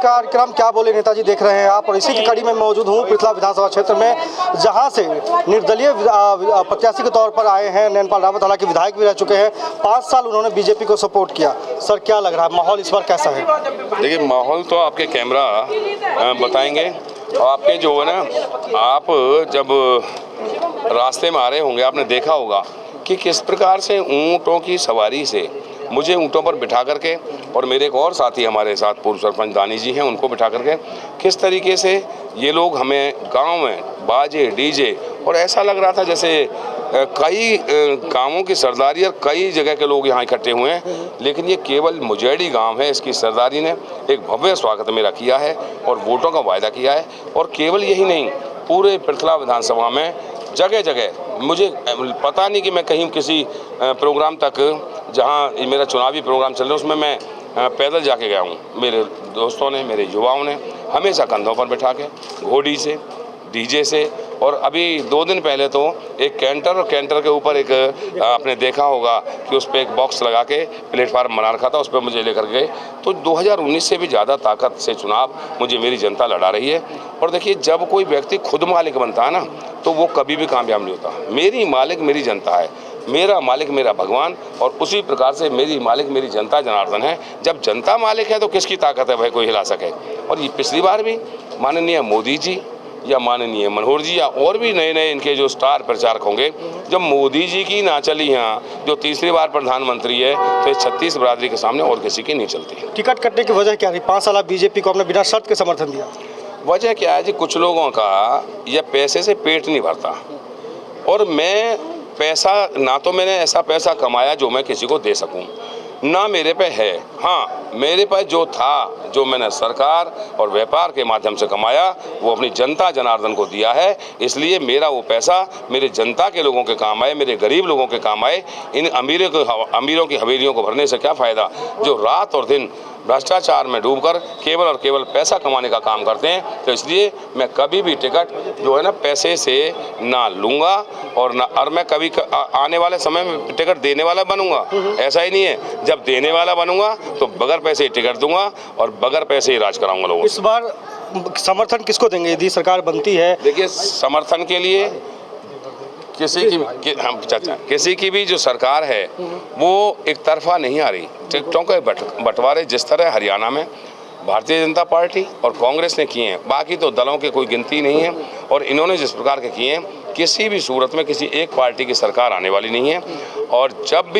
कार्यक्रम क्या बोले नेताजी देख रहे हैं आप, और इसी की कड़ी में मौजूद हूँ पृथला विधानसभा क्षेत्र में, जहां से निर्दलीय प्रत्याशी के तौर पर आए हैं नैनपाल रावत। हालांकि विधायक भी रह चुके हैं, 5 साल उन्होंने बीजेपी को सपोर्ट किया। सर, क्या लग रहा है माहौल इस बार कैसा है? देखिए, माहौल तो आपके कैमरा बताएंगे। और आपके जो है ना, आप जब रास्ते में आ रहे होंगे आपने देखा होगा कि किस प्रकार से ऊँटों की सवारी से मुझे ऊँटों पर बिठा करके, और मेरे एक और साथी हमारे साथ पूर्व सरपंच दानी जी हैं, उनको बिठा करके किस तरीके से ये लोग हमें गांव में बाजे डीजे, और ऐसा लग रहा था जैसे कई गांवों की सरदारी और कई जगह के लोग यहाँ इकट्ठे हुए हैं। लेकिन ये केवल मुजेड़ी गांव है, इसकी सरदारी ने एक भव्य स्वागत मेरा किया है और वोटों का वायदा किया है। और केवल यही नहीं, पूरे पृथला विधानसभा में जगह जगह मुझे पता नहीं कि मैं कहीं किसी प्रोग्राम तक, जहां मेरा चुनावी प्रोग्राम चल रहा है, उसमें मैं पैदल जाके गया हूं। मेरे दोस्तों ने, मेरे युवाओं ने हमेशा कंधों पर बिठा के, घोड़ी से, डीजे से, और अभी 2 दिन पहले तो एक कैंटर, और कैंटर के ऊपर एक आपने देखा होगा कि उस पर एक बॉक्स लगा के प्लेटफार्म बना रखा था, उस पर मुझे लेकर गए। तो 2019 से भी ज़्यादा ताकत से चुनाव मुझे मेरी जनता लड़ा रही है। और देखिए, जब कोई व्यक्ति खुद मालिक बनता है ना, तो वो कभी भी कामयाब नहीं होता। मेरी मालिक मेरी जनता है, मेरा मालिक मेरा भगवान, और उसी प्रकार से मेरी मालिक मेरी जनता जनार्दन है। जब जनता मालिक है तो किसकी ताकत है भाई कोई हिला सके? और ये पिछली बार भी माननीय मोदी जी या माननीय मनोहर जी या और भी नए नए इनके जो स्टार प्रचारक होंगे, जब मोदी जी की ना चली यहाँ, जो तीसरी बार प्रधानमंत्री है, तो इस 36 बिरादरी के सामने और किसी की नहीं चलती। टिकट कटने की वजह क्या रही? 5 साल बीजेपी को आपने बिना शर्त के समर्थन दिया। वजह क्या है जी, कुछ लोगों का यह पैसे से पेट नहीं भरता, और मैं पैसा, ना तो मैंने ऐसा पैसा कमाया जो मैं किसी को दे सकूं, ना मेरे पे है। हाँ, मेरे पास जो था, जो मैंने सरकार और व्यापार के माध्यम से कमाया, वो अपनी जनता जनार्दन को दिया है। इसलिए मेरा वो पैसा मेरे जनता के लोगों के काम आए, मेरे गरीब लोगों के काम आए। इन अमीरों की हवेलियों को भरने से क्या फ़ायदा, जो रात और दिन भ्रष्टाचार में डूबकर केवल और केवल पैसा कमाने का काम करते हैं। तो इसलिए मैं कभी भी टिकट जो है ना पैसे से ना लूँगा, और मैं कभी आने वाले समय में टिकट देने वाला बनूंगा। ऐसा ही नहीं है, जब देने वाला बनूंगा तो बगैर पैसे ही टिकट दूंगा और बगैर पैसे ही राज कराऊंगा लोगों। इस बार समर्थन किसको देंगे यदि सरकार बनती है? देखिए, समर्थन के लिए किसी की भी जो सरकार है वो एक तरफा नहीं आ रही। टिकटों के बंटवारे जिस तरह हरियाणा में भारतीय जनता पार्टी और कांग्रेस ने किए हैं, बाकी तो दलों की कोई गिनती नहीं है, और इन्होंने जिस प्रकार के किए हैं, किसी भी सूरत में किसी एक पार्टी की सरकार आने वाली नहीं है। और जब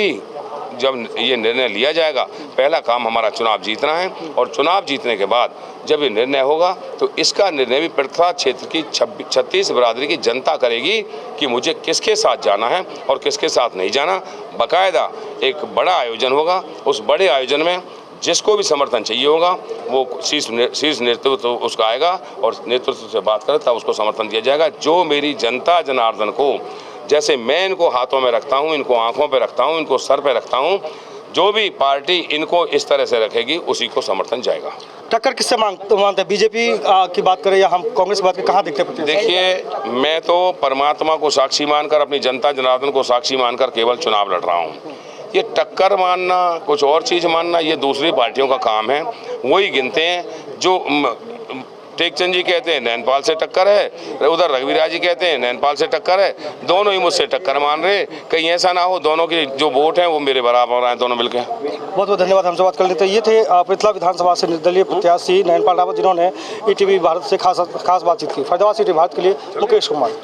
ये निर्णय लिया जाएगा, पहला काम हमारा चुनाव जीतना है, और चुनाव जीतने के बाद जब ये निर्णय होगा तो इसका निर्णय भी पृथला क्षेत्र की 36 बिरादरी की जनता करेगी कि मुझे किसके साथ जाना है और किसके साथ नहीं जाना। बाकायदा एक बड़ा आयोजन होगा, उस बड़े आयोजन में जिसको भी समर्थन चाहिए होगा वो शीर्ष नेतृत्व उसका आएगा, और नेतृत्व से बात करें तब उसको समर्थन दिया जाएगा। जो मेरी जनता जनार्दन को, जैसे मैं इनको हाथों में रखता हूं, इनको आंखों पे रखता हूं, इनको सर पे रखता हूं, जो भी पार्टी इनको इस तरह से रखेगी उसी को समर्थन जाएगा। टक्कर किससे मानते हैं? बीजेपी की बात करें या हम कांग्रेस की बात करें, कहाँ देखते हैं? देखिए, मैं तो परमात्मा को साक्षी मानकर, अपनी जनता जनार्दन को साक्षी मानकर केवल चुनाव लड़ रहा हूँ। ये टक्कर मानना, कुछ और चीज़ मानना, ये दूसरी पार्टियों का काम है। वही गिनते हैं जो टेकचंद जी कहते हैं नैनपाल से टक्कर है, उधर रघुवीरा जी कहते हैं नैनपाल से टक्कर है। दोनों ही मुझसे टक्कर मान रहे, कहीं ऐसा ना हो दोनों की जो वोट हैं वो मेरे बराबर आए, दोनों मिलकर। बहुत बहुत धन्यवाद हमसे बात कर लेते हैं। ये थे पृथला विधानसभा से निर्दलीय प्रत्याशी नैनपाल रावत, जिन्होंने ईटीवी भारत से खास बातचीत की। फरीदाबाद सिटी भारत के लिए मुकेश कुमार।